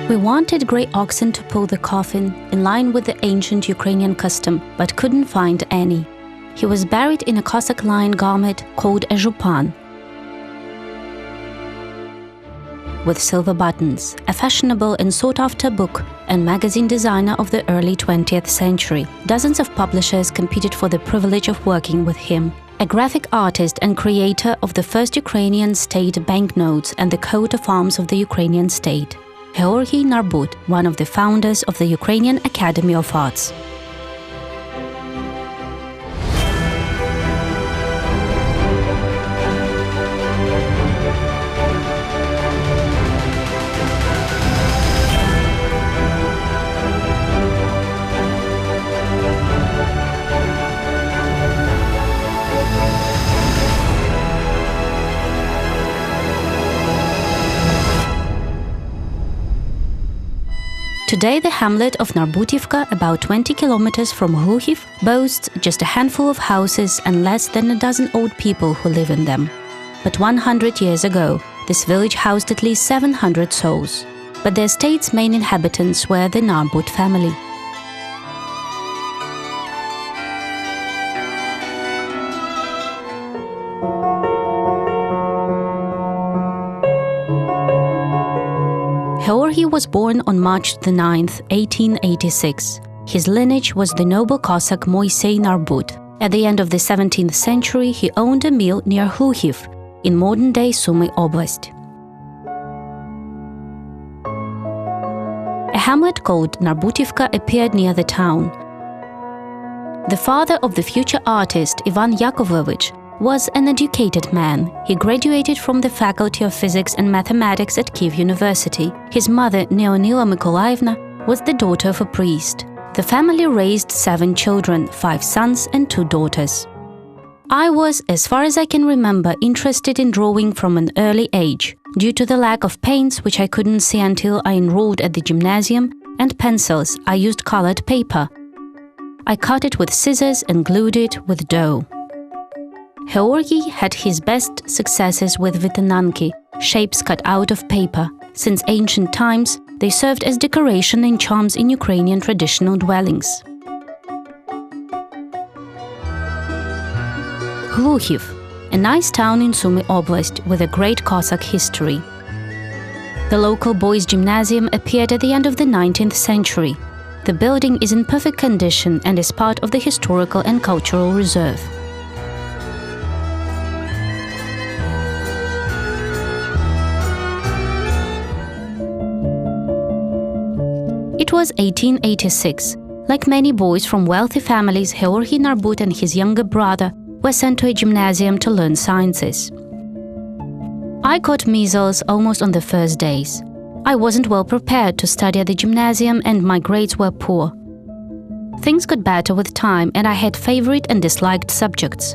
We wanted grey oxen to pull the coffin, in line with the ancient Ukrainian custom, but couldn't find any. He was buried in a Cossack-lined garment called a zhupan, with silver buttons, a fashionable and sought-after book and magazine designer of the early 20th century. Dozens of publishers competed for the privilege of working with him. A graphic artist and creator of the first Ukrainian state banknotes and the coat of arms of the Ukrainian state. Heorhiy Narbut, one of the founders of the Ukrainian Academy of Arts. Today, the hamlet of Narbutivka, about 20 kilometers from Heorhiy, boasts just a handful of houses and less than a dozen old people who live in them. But 100 years ago, this village housed at least 700 souls. But the estate's main inhabitants were the Narbut family. Heorhiy was born on March 9, 1886. His lineage was the noble Cossack Heorhiy Narbut. At the end of the 17th century, he owned a mill near Heorhiy, in modern-day Sumy Oblast. A hamlet called Narbutivka appeared near the town. The father of the future artist, Ivan Yakovlevich, was an educated man. He graduated from the Faculty of Physics and Mathematics at Kiev University. His mother, Neonila Mykolaievna, was the daughter of a priest. The family raised 7 children, 5 sons and 2 daughters. I was, as far as I can remember, interested in drawing from an early age. Due to the lack of paints, which I couldn't see until I enrolled at the gymnasium, and pencils, I used colored paper. I cut it with scissors and glued it with dough. Heorhiy had his best successes with vitananki, shapes cut out of paper. Since ancient times, they served as decoration and charms in Ukrainian traditional dwellings. Heorhiy, a nice town in Sumy Oblast with a great Cossack history. The local boys' gymnasium appeared at the end of the 19th century. The building is in perfect condition and is part of the historical and cultural reserve. It was 1886. Like many boys from wealthy families, Heorhiy Narbut and his younger brother were sent to a gymnasium to learn sciences. I got measles almost on the first days. I wasn't well prepared to study at the gymnasium and my grades were poor. Things got better with time and I had favorite and disliked subjects.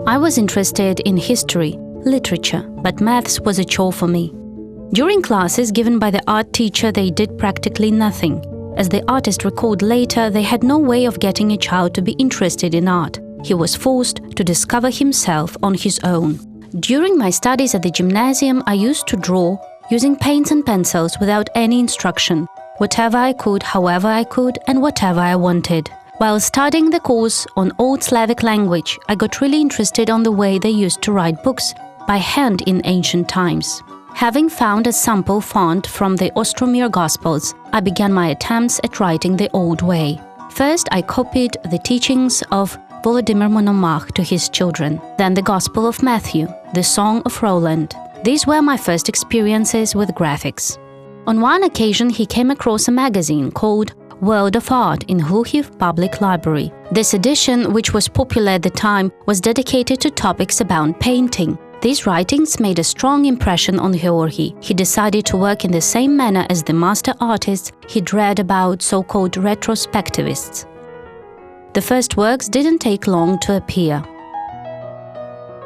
I was interested in history, literature, but maths was a chore for me. During classes given by the art teacher, they did practically nothing. As the artist recalled later, they had no way of getting a child to be interested in art. He was forced to discover himself on his own. During my studies at the gymnasium, I used to draw using paints and pencils without any instruction, whatever I could, however I could, and whatever I wanted. While studying the course on Old Slavic language, I got really interested on the way they used to write books by hand in ancient times. Having found a sample font from the Ostromir Gospels, I began my attempts at writing the old way. First, I copied the teachings of Volodymyr Monomach to his children, then the Gospel of Matthew, the Song of Roland. These were my first experiences with graphics. On one occasion, he came across a magazine called World of Art in Heorhiy Public Library. This edition, which was popular at the time, was dedicated to topics about painting. These writings made a strong impression on Heorhiy. He decided to work in the same manner as the master artists he'd read about, so-called retrospectivists. The first works didn't take long to appear.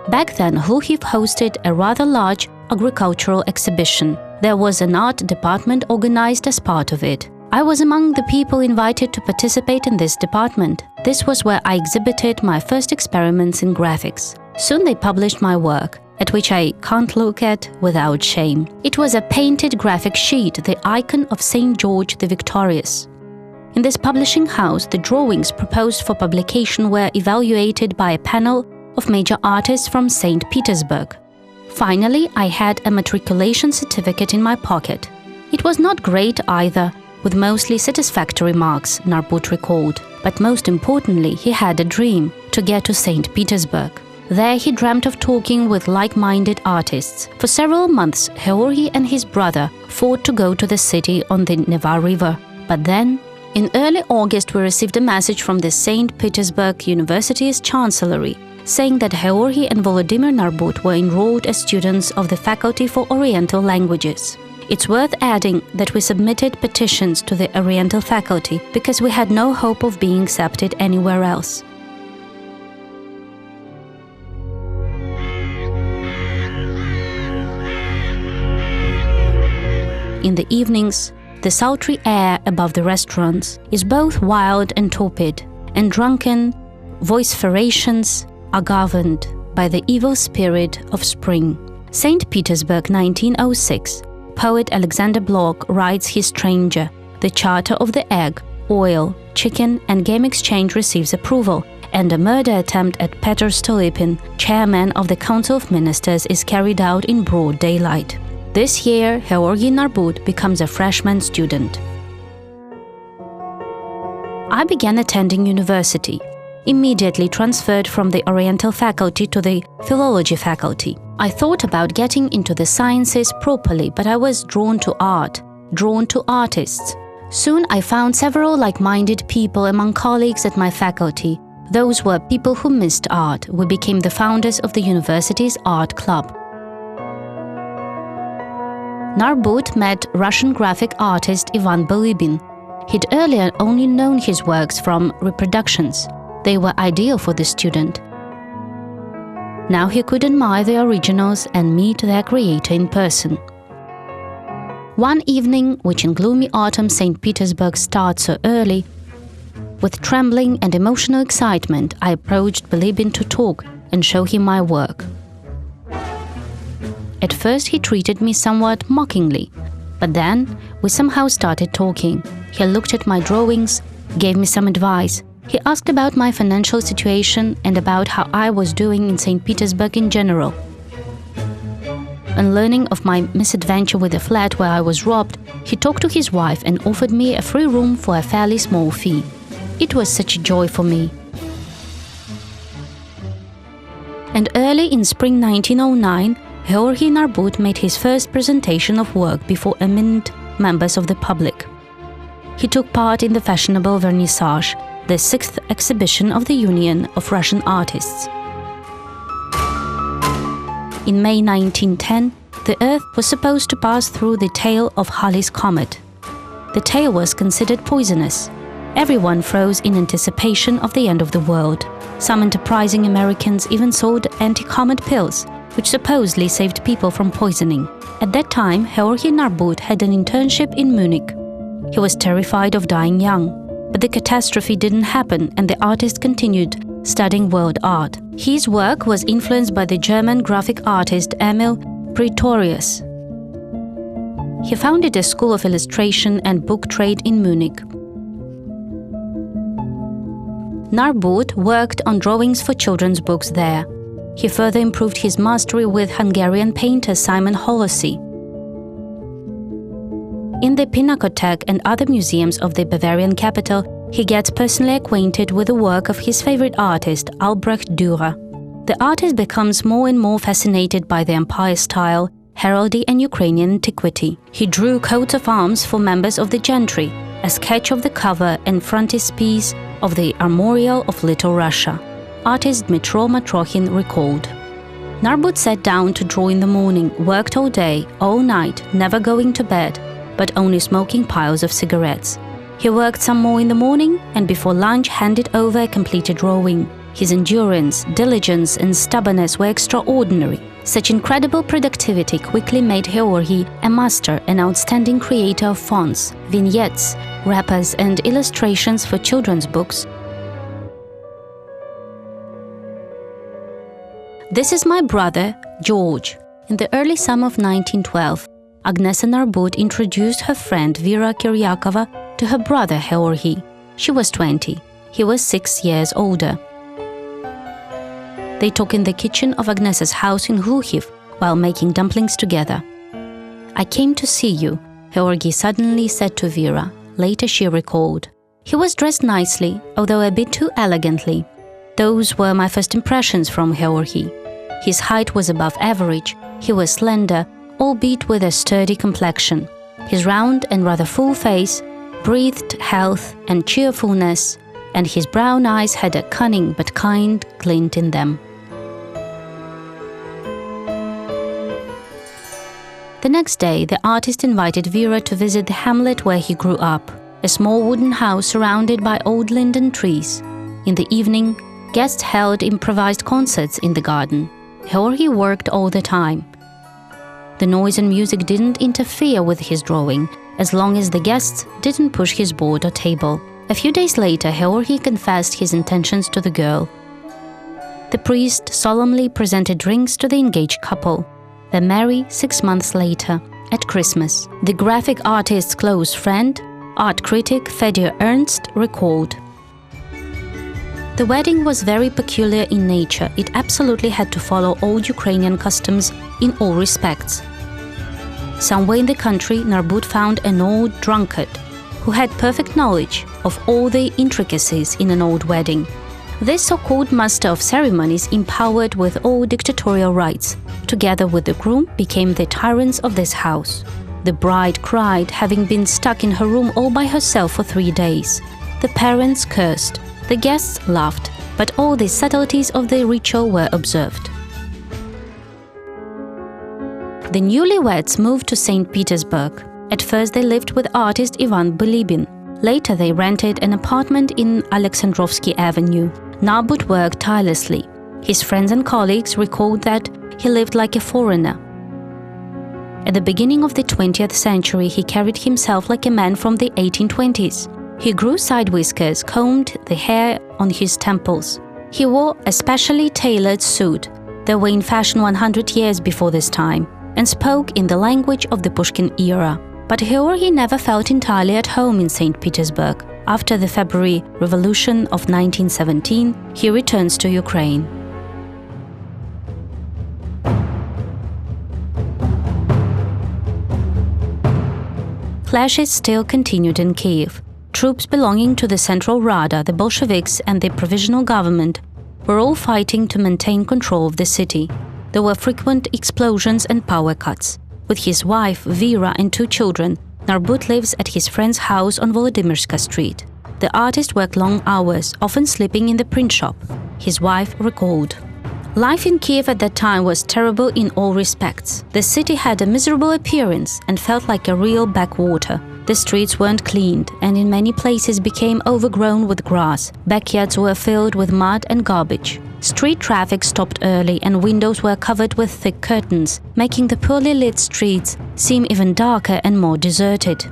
Back then, Heorhiy hosted a rather large agricultural exhibition. There was an art department organized as part of it. I was among the people invited to participate in this department. This was where I exhibited my first experiments in graphics. Soon they published my work. at which I can't look at without shame. It was a painted graphic sheet, the icon of St. George the Victorious. In this publishing house, the drawings proposed for publication were evaluated by a panel of major artists from St. Petersburg. Finally, I had a matriculation certificate in my pocket. It was not great either, with mostly satisfactory marks, Narbut recalled. But most importantly, he had a dream to get to St. Petersburg. There he dreamt of talking with like-minded artists. For several months, Heorhiy and his brother fought to go to the city on the Neva River. But then, in early August, we received a message from the St. Petersburg University's chancellery saying that Heorhiy and Volodymyr Narbut were enrolled as students of the Faculty for Oriental Languages. It's worth adding that we submitted petitions to the Oriental faculty because we had no hope of being accepted anywhere else. In the evenings, the sultry air above the restaurants is both wild and torpid, and drunken vociferations are governed by the evil spirit of spring. St. Petersburg, 1906. Poet Alexander Blok writes his Stranger. The charter of the egg, oil, chicken and game exchange receives approval, and a murder attempt at Petr Stolypin, chairman of the Council of Ministers, is carried out in broad daylight. This year, Heorhiy Narbut becomes a freshman student. I began attending university, immediately transferred from the Oriental faculty to the Philology faculty. I thought about getting into the sciences properly, but I was drawn to art, drawn to artists. Soon I found several like-minded people among colleagues at my faculty. Those were people who missed art. We became the founders of the university's art club. Narbut met Russian graphic artist Ivan Balybin. He'd earlier only known his works from reproductions. They were ideal for the student. Now he could admire the originals and meet their creator in person. One evening, which in gloomy autumn St. Petersburg starts so early, with trembling and emotional excitement, I approached Balybin to talk and show him my work. At first he treated me somewhat mockingly, but then we somehow started talking. He looked at my drawings, gave me some advice. He asked about my financial situation and about how I was doing in St. Petersburg in general. On learning of my misadventure with a flat where I was robbed, he talked to his wife and offered me a free room for a fairly small fee. It was such a joy for me. And early in spring 1909, Heorhiy Narbut made his first presentation of work before eminent members of the public. He took part in the fashionable vernissage, the 6th exhibition of the Union of Russian Artists. In May 1910, the Earth was supposed to pass through the tail of Halley's comet. The tail was considered poisonous. Everyone froze in anticipation of the end of the world. Some enterprising Americans even sold anti-comet pills, which supposedly saved people from poisoning. At that time, Heorhiy Narbut had an internship in Munich. He was terrified of dying young, but the catastrophe didn't happen and the artist continued studying world art. His work was influenced by the German graphic artist Emil Pretorius. He founded a school of illustration and book trade in Munich. Narbut worked on drawings for children's books there. He further improved his mastery with Hungarian painter Simon Holosy. In the Pinakothek and other museums of the Bavarian capital, he gets personally acquainted with the work of his favorite artist, Albrecht Dürer. The artist becomes more and more fascinated by the empire style, heraldry and Ukrainian antiquity. He drew coats of arms for members of the gentry, a sketch of the cover and frontispiece of the Armorial of Little Russia. Artist Dmytro Matrokhin recalled. Narbut sat down to draw in the morning, worked all day, all night, never going to bed, but only smoking piles of cigarettes. He worked some more in the morning and before lunch handed over a completed drawing. His endurance, diligence and stubbornness were extraordinary. Such incredible productivity quickly made Heorhiy a master and outstanding creator of fonts, vignettes, wrappers and illustrations for children's books. "This is my brother, George." In the early summer of 1912, Agnesa Narbut introduced her friend Vera Kiryakova to her brother Heorhiy. She was 20. He was 6 years older. They talked in the kitchen of Agnesa's house in Heorhiy while making dumplings together. "I came to see you," Heorhiy suddenly said to Vera. Later she recalled. "He was dressed nicely, although a bit too elegantly. Those were my first impressions from Heorhiy. His height was above average, he was slender, albeit with a sturdy complexion. His round and rather full face breathed health and cheerfulness, and his brown eyes had a cunning but kind glint in them." The next day, the artist invited Vera to visit the hamlet where he grew up, a small wooden house surrounded by old linden trees. In the evening, guests held improvised concerts in the garden. Heorhiy worked all the time. The noise and music didn't interfere with his drawing, as long as the guests didn't push his board or table. A few days later, Heorhiy confessed his intentions to the girl. The priest solemnly presented rings to the engaged couple. They married 6 months later, at Christmas. The graphic artist's close friend, art critic Fedor Ernst, recalled, "The wedding was very peculiar in nature. It absolutely had to follow old Ukrainian customs in all respects. Somewhere in the country, Narbut found an old drunkard who had perfect knowledge of all the intricacies in an old wedding. This so-called master of ceremonies, empowered with all dictatorial rights, together with the groom, became the tyrants of this house. The bride cried, having been stuck in her room all by herself for 3 days. The parents cursed. The guests laughed, but all the subtleties of the ritual were observed." The newlyweds moved to St. Petersburg. At first they lived with artist Ivan Bilibin. Later they rented an apartment in Alexandrovsky Avenue. Narbut worked tirelessly. His friends and colleagues recalled that he lived like a foreigner. At the beginning of the 20th century, he carried himself like a man from the 1820s. He grew side whiskers, combed the hair on his temples. He wore a specially tailored suit that were in fashion 100 years before this time, and spoke in the language of the Pushkin era. But Heorhiy never felt entirely at home in St. Petersburg. After the February Revolution of 1917, he returns to Ukraine. Clashes still continued in Kiev. Troops belonging to the Central Rada, the Bolsheviks and the Provisional Government were all fighting to maintain control of the city. There were frequent explosions and power cuts. With his wife, Vera, and 2 children, Narbut lives at his friend's house on Volodymyrska Street. The artist worked long hours, often sleeping in the print shop. His wife recalled, "Life in Kiev at that time was terrible in all respects. The city had a miserable appearance and felt like a real backwater. The streets weren't cleaned and in many places became overgrown with grass. Backyards were filled with mud and garbage. Street traffic stopped early and windows were covered with thick curtains, making the poorly lit streets seem even darker and more deserted."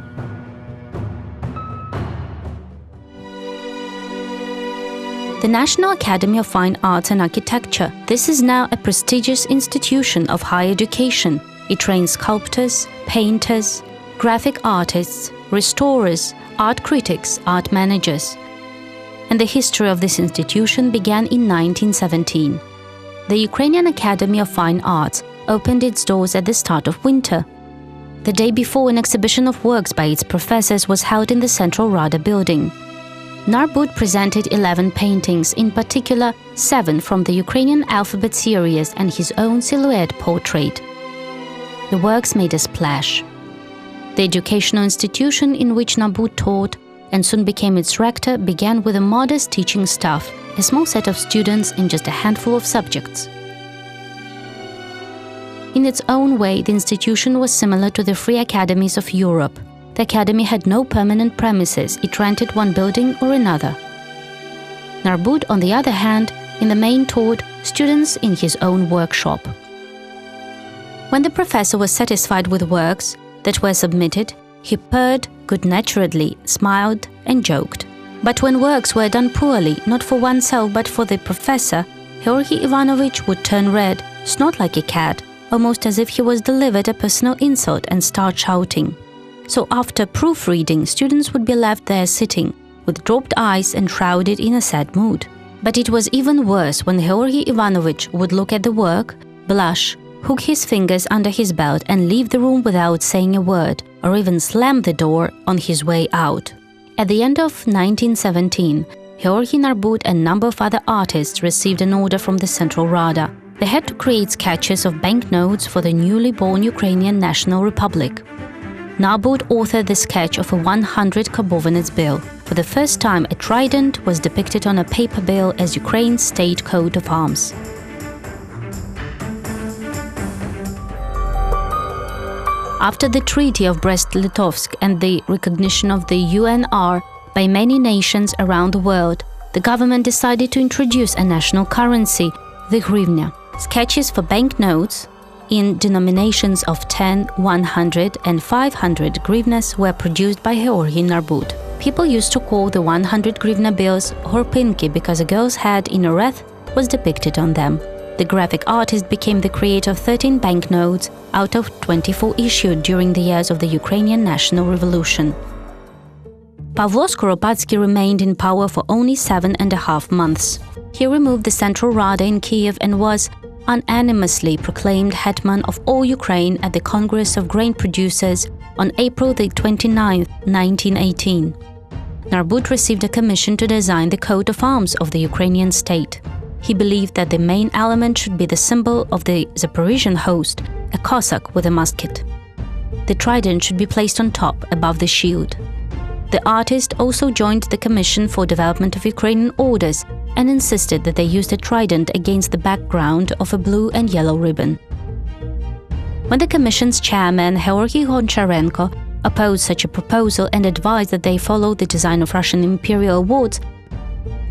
The National Academy of Fine Arts and Architecture. This is now a prestigious institution of higher education. It trains sculptors, painters, graphic artists, restorers, art critics, art managers. And the history of this institution began in 1917. The Ukrainian Academy of Fine Arts opened its doors at the start of winter. The day before, an exhibition of works by its professors was held in the Central Rada building. Narbut presented 11 paintings, in particular 7 from the Ukrainian alphabet series and his own silhouette portrait. The works made a splash. The educational institution in which Narbut taught and soon became its rector began with a modest teaching staff, a small set of students in just a handful of subjects. In its own way, the institution was similar to the free academies of Europe. The academy had no permanent premises, it rented one building or another. Narbut, on the other hand, in the main taught students in his own workshop. When the professor was satisfied with works that were submitted, he purred good-naturedly, smiled and joked. But when works were done poorly, not for oneself but for the professor, Heorhiy Ivanovich would turn red, snort like a cat, almost as if he was delivered a personal insult, and start shouting. So after proofreading, students would be left there sitting, with dropped eyes and shrouded in a sad mood. But it was even worse when Heorhiy Ivanovich would look at the work, blush, hook his fingers under his belt and leave the room without saying a word, or even slam the door on his way out. At the end of 1917, Heorhiy Narbut and a number of other artists received an order from the Central Rada. They had to create sketches of banknotes for the newly born Ukrainian National Republic. Narbut authored the sketch of a 100 karbovanets bill. For the first time, a trident was depicted on a paper bill as Ukraine's state coat of arms. After the Treaty of Brest-Litovsk and the recognition of the UNR by many nations around the world, the government decided to introduce a national currency, the hryvnia. Sketches for banknotes in denominations of 10, 100 and 500 hryvnias were produced by Heorhiy Narbut. People used to call the 100 hryvnia bills horpinki because a girl's head in a wreath was depicted on them. The graphic artist became the creator of 13 banknotes out of 24 issued during the years of the Ukrainian National Revolution. Pavlo Skoropadsky remained in power for only 7.5 months. He removed the Central Rada in Kiev and was unanimously proclaimed hetman of all Ukraine at the Congress of Grain Producers on April 29, 1918. Narbut received a commission to design the coat of arms of the Ukrainian state. He believed that the main element should be the symbol of the Zaporizhian host, a Cossack with a musket. The trident should be placed on top, above the shield. The artist also joined the Commission for Development of Ukrainian Orders and insisted that they use the trident against the background of a blue and yellow ribbon. When the Commission's chairman, Heorhiy Goncharenko, opposed such a proposal and advised that they follow the design of Russian imperial awards,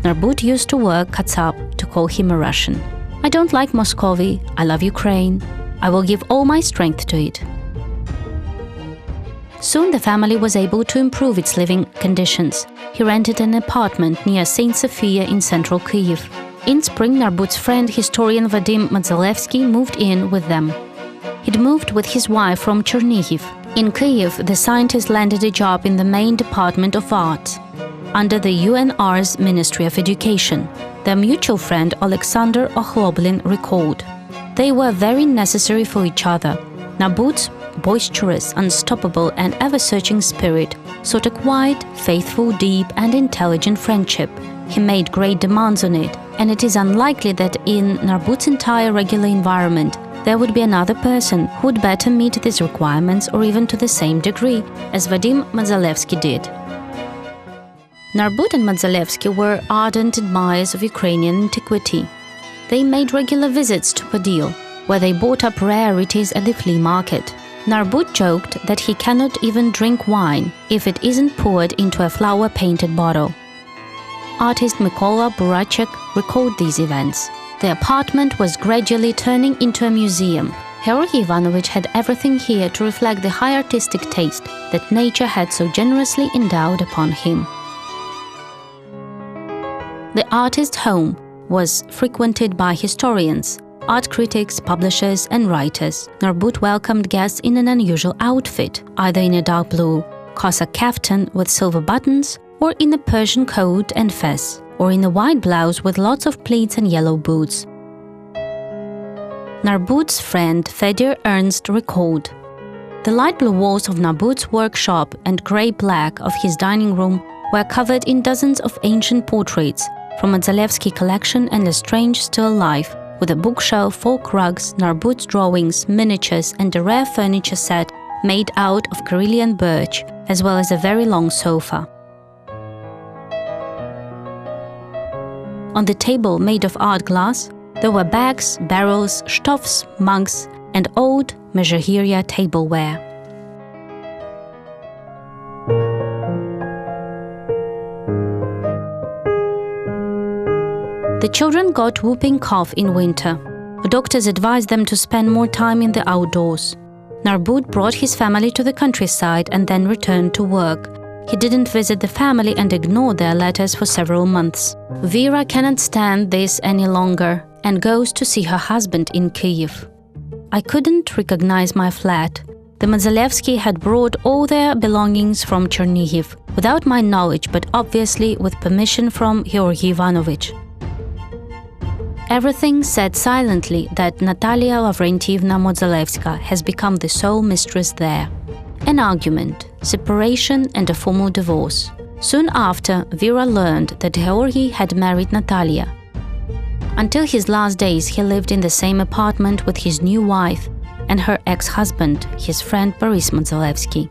Narbut used to work Cossack to call him a Russian. "I don't like Muscovy, I love Ukraine. I will give all my strength to it." Soon the family was able to improve its living conditions. He rented an apartment near St. Sophia in central Kyiv. In spring, Narbut's friend, historian Vadim Madzalevsky, moved in with them. He'd moved with his wife from Chernihiv. In Kyiv, the scientist landed a job in the main department of arts, under the UNR's Ministry of Education. Their mutual friend Alexander Okhloblin recalled, "They were very necessary for each other. Narbut's boisterous, unstoppable and ever-searching spirit sought a quiet, faithful, deep and intelligent friendship. He made great demands on it, and it is unlikely that in Narbut's entire regular environment there would be another person who would better meet these requirements or even to the same degree as Vadim Madzalevsky did." Narbut and Madzalevsky were ardent admirers of Ukrainian antiquity. They made regular visits to Podil, where they bought up rarities at the flea market. Narbut joked that he cannot even drink wine if it isn't poured into a flower-painted bottle. Artist Mykola Burachek recalled these events. The apartment was gradually turning into a museum. Heorhiy Ivanovich had everything here to reflect the high artistic taste that nature had so generously endowed upon him. The artist's home was frequented by historians, art critics, publishers and writers. Narbut welcomed guests in an unusual outfit, either in a dark blue Cossack kaftan with silver buttons, or in a Persian coat and fez, or in a white blouse with lots of pleats and yellow boots. Narbut's friend Fedor Ernst recalled, "The light blue walls of Narbut's workshop and grey-black of his dining room were covered in dozens of ancient portraits from Madzalevsky collection and a strange still life, with a bookshelf, folk rugs, Narbut's drawings, miniatures and a rare furniture set made out of Karelian birch, as well as a very long sofa. On the table made of art glass, there were bags, barrels, stuffs, mugs and old mezhahirya tableware. The children got whooping cough in winter. The doctors advised them to spend more time in the outdoors. Narbut brought his family to the countryside and then returned to work. He didn't visit the family and ignored their letters for several months. Vera cannot stand this any longer and goes to see her husband in Kyiv. I couldn't recognize my flat. The Modzalevsky had brought all their belongings from Chernihiv, without my knowledge, but obviously with permission from Heorhiy Ivanovich. Everything said silently that Natalia Lavrentievna Modzalevska has become the sole mistress there. An argument, separation and a formal divorce. Soon after, Vera learned that Heorhiy had married Natalia. Until his last days, he lived in the same apartment with his new wife and her ex-husband, his friend Boris Modzalevsky.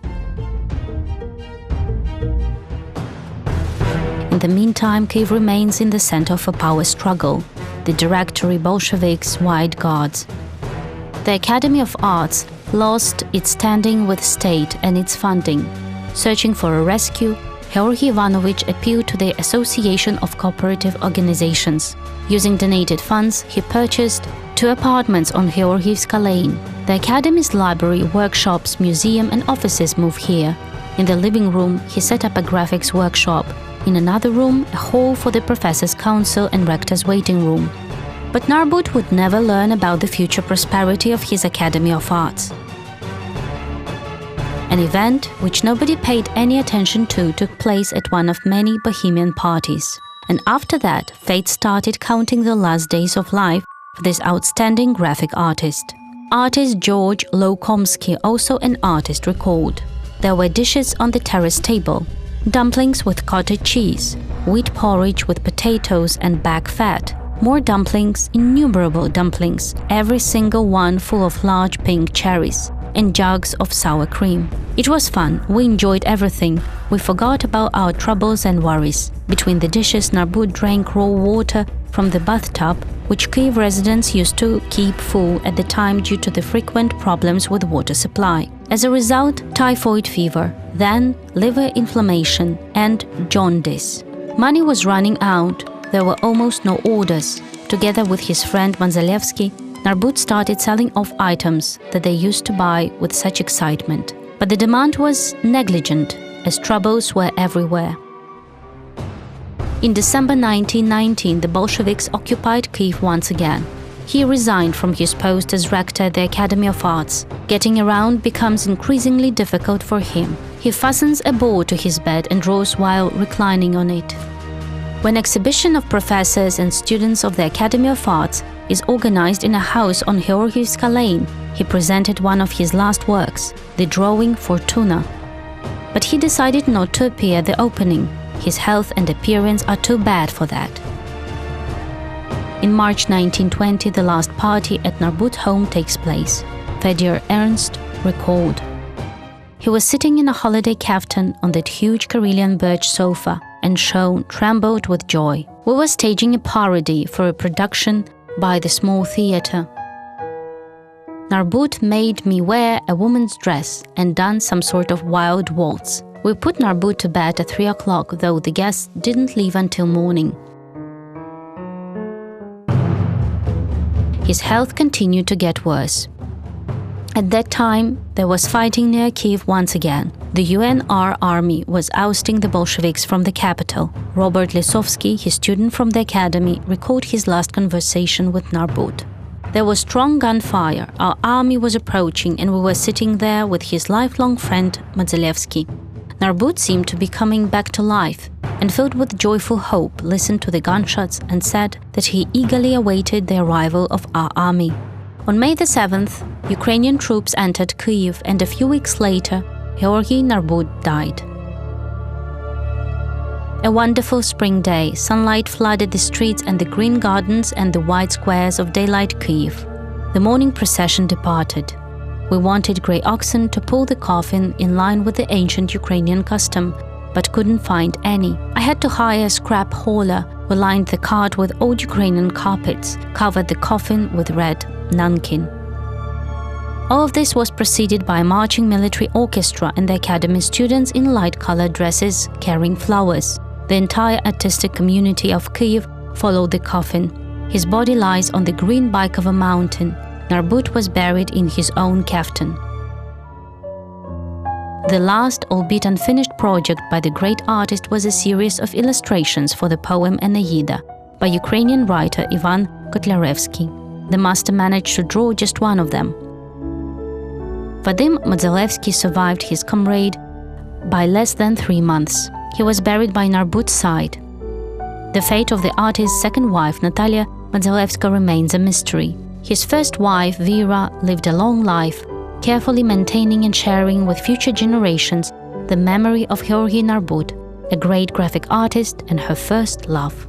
In the meantime, Kyiv remains in the center of a power struggle. The Directory, Bolsheviks, White Guards. The Academy of Arts lost its standing with state and its funding. Searching for a rescue, Heorhiy Ivanovich appealed to the Association of Cooperative Organizations. Using donated funds, he purchased 2 apartments on Heorhiyevska Lane. The Academy's library, workshops, museum and offices move here. In the living room, he set up a graphics workshop. In another room, a hall for the Professors' Council and Rector's waiting room. But Narbut would never learn about the future prosperity of his Academy of Arts. An event which nobody paid any attention to took place at one of many Bohemian parties. And after that, fate started counting the last days of life for this outstanding graphic artist. Artist George Loukomsky, also an artist, recalled. There were dishes on the terrace table. Dumplings with cottage cheese, wheat porridge with potatoes and back fat, more dumplings, innumerable dumplings, every single one full of large pink cherries, and jugs of sour cream. It was fun, we enjoyed everything, we forgot about our troubles and worries. Between the dishes, Narbut drank raw water from the bathtub, which Kyiv residents used to keep full at the time due to the frequent problems with water supply. As a result, typhoid fever, then liver inflammation and jaundice. Money was running out, there were almost no orders. Together with his friend Modzalevsky, Narbut started selling off items that they used to buy with such excitement. But the demand was negligent, as troubles were everywhere. In December 1919, the Bolsheviks occupied Kyiv once again. He resigned from his post as rector at the Academy of Arts. Getting around becomes increasingly difficult for him. He fastens a board to his bed and draws while reclining on it. When an exhibition of professors and students of the Academy of Arts is organized in a house on Heorhiyevska Lane, he presented one of his last works, the drawing Fortuna. But he decided not to appear at the opening. His health and appearance are too bad for that. In March 1920, the last party at Narbut's home takes place. Fedor Ernst recalled. He was sitting in a holiday kaftan on that huge Karelian birch sofa, and Sean trembled with joy. We were staging a parody for a production by the small theater. Narbut made me wear a woman's dress and dance some sort of wild waltz. We put Narbut to bed at 3 o'clock, though the guests didn't leave until morning. His health continued to get worse. At that time, there was fighting near Kyiv once again. The UNR army was ousting the Bolsheviks from the capital. Robert Lisovsky, his student from the academy, recalled his last conversation with Narbut. There was strong gunfire, our army was approaching, and we were sitting there with his lifelong friend Modzalevsky. Narbut seemed to be coming back to life, and filled with joyful hope, listened to the gunshots and said that he eagerly awaited the arrival of our army. On May the 7th, Ukrainian troops entered Kyiv, and a few weeks later, Heorhiy Narbut died. A wonderful spring day, sunlight flooded the streets and the green gardens and the wide squares of daylight Kyiv. The morning procession departed. We wanted grey oxen to pull the coffin in line with the ancient Ukrainian custom, but couldn't find any. I had to hire a scrap hauler who lined the cart with old Ukrainian carpets, covered the coffin with red nankin. All of this was preceded by a marching military orchestra and the academy students in light-colored dresses carrying flowers. The entire artistic community of Kyiv followed the coffin. His body lies on the green bike of a mountain. Narbut was buried in his own kaftan. The last, albeit unfinished project by the great artist was a series of illustrations for the poem Eneida by Ukrainian writer Ivan Kotlяревsky. The master managed to draw just one of them. Vadim Modzalevsky survived his comrade by less than 3 months. He was buried by Narbut's side. The fate of the artist's second wife, Natalia Modzalevska, remains a mystery. His first wife, Vera, lived a long life, carefully maintaining and sharing with future generations the memory of Heorhiy Narbut, a great graphic artist and her first love.